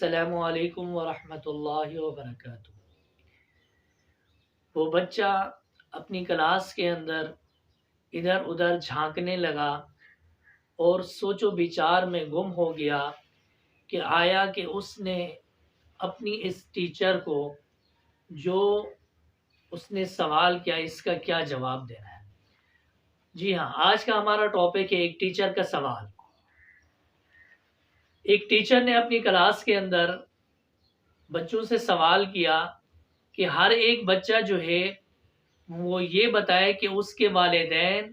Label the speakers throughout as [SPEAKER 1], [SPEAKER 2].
[SPEAKER 1] السلام علیکم ورحمۃ اللہ وبرکاتہ۔ وہ بچہ اپنی کلاس کے اندر ادھر ادھر جھانکنے لگا اور سوچ و بچار میں گم ہو گیا کہ آیا کہ اس نے اپنی اس ٹیچر کو جو اس نے سوال کیا اس کا کیا جواب دینا ہے۔ جی ہاں، آج کا ہمارا ٹاپک ہے ایک ٹیچر کا سوال۔ ایک ٹیچر نے اپنی کلاس کے اندر بچوں سے سوال کیا کہ ہر ایک بچہ جو ہے وہ یہ بتائے کہ اس کے والدین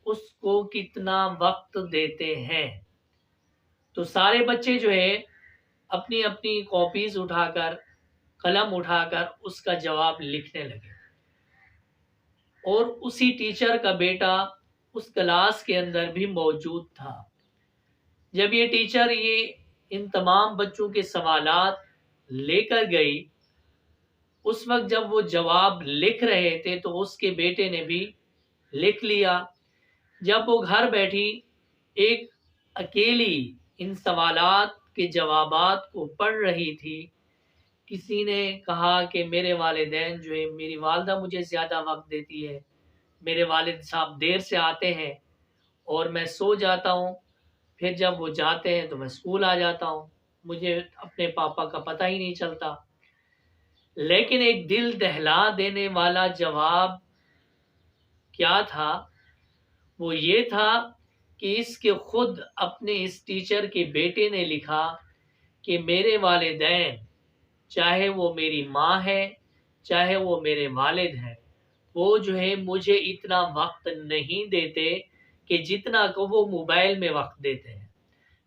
[SPEAKER 1] اس کو کتنا وقت دیتے ہیں۔ تو سارے بچے جو ہے اپنی اپنی کاپیز اٹھا کر قلم اٹھا کر اس کا جواب لکھنے لگے، اور اسی ٹیچر کا بیٹا اس کلاس کے اندر بھی موجود تھا۔ جب یہ ٹیچر ان تمام بچوں کے سوالات لے کر گئی، اس وقت جب وہ جواب لکھ رہے تھے تو اس کے بیٹے نے بھی لکھ لیا۔ جب وہ گھر بیٹھی ایک اکیلی ان سوالات کے جوابات کو پڑھ رہی تھی، کسی نے کہا کہ میرے والدین جو ہے، میری والدہ مجھے زیادہ وقت دیتی ہے، میرے والد صاحب دیر سے آتے ہیں اور میں سو جاتا ہوں، پھر جب وہ جاتے ہیں تو میں اسکول آ جاتا ہوں، مجھے اپنے پاپا کا پتہ ہی نہیں چلتا۔ لیکن ایک دل دہلا دینے والا جواب کیا تھا؟ وہ یہ تھا کہ اس کے خود اپنے اس ٹیچر کے بیٹے نے لکھا کہ میرے والدین، چاہے وہ میری ماں ہے چاہے وہ میرے والد ہیں، وہ جو ہے مجھے اتنا وقت نہیں دیتے کہ جتنا کو وہ موبائل میں وقت دیتے ہیں۔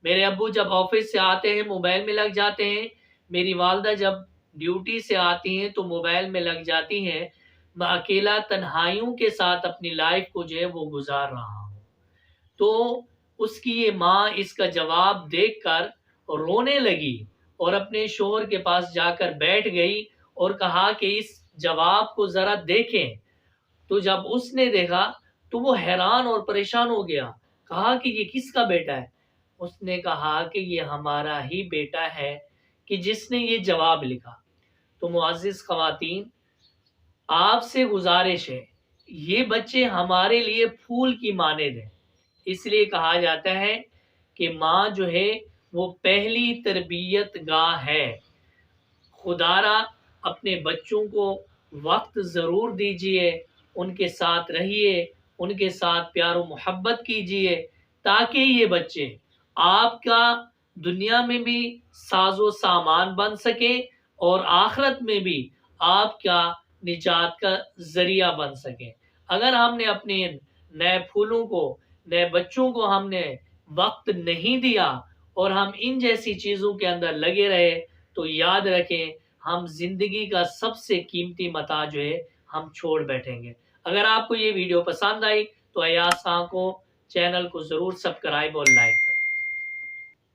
[SPEAKER 1] میرے ابو جب آفس سے آتے ہیں موبائل میں لگ جاتے ہیں، میری والدہ جب ڈیوٹی سے آتی ہیں تو موبائل میں لگ جاتی ہیں، میں اکیلا تنہائیوں کے ساتھ اپنی لائف کو جو ہے وہ گزار رہا ہوں۔ تو اس کی یہ ماں اس کا جواب دیکھ کر رونے لگی اور اپنے شوہر کے پاس جا کر بیٹھ گئی اور کہا کہ اس جواب کو ذرا دیکھیں۔ تو جب اس نے دیکھا تو وہ حیران اور پریشان ہو گیا، کہا کہ یہ کس کا بیٹا ہے؟ اس نے کہا کہ یہ ہمارا ہی بیٹا ہے کہ جس نے یہ جواب لکھا۔ تو معزز خواتین، آپ سے گزارش ہے، یہ بچے ہمارے لیے پھول کی مانند ہیں۔ اس لیے کہا جاتا ہے کہ ماں جو ہے وہ پہلی تربیت گاہ ہے۔ خدا را اپنے بچوں کو وقت ضرور دیجئے، ان کے ساتھ رہیے، ان کے ساتھ پیار و محبت کیجئے، تاکہ یہ بچے آپ کا دنیا میں بھی ساز و سامان بن سکیں اور آخرت میں بھی آپ کا نجات کا ذریعہ بن سکیں۔ اگر ہم نے اپنے نئے پھولوں کو، نئے بچوں کو ہم نے وقت نہیں دیا اور ہم ان جیسی چیزوں کے اندر لگے رہے تو یاد رکھیں ہم زندگی کا سب سے قیمتی متاع جو ہے ہم چھوڑ بیٹھیں گے۔ اگر آپ کو یہ ویڈیو پسند آئی تو ایاز خان کو چینل کو ضرور سبسکرائب اور لائک کریں۔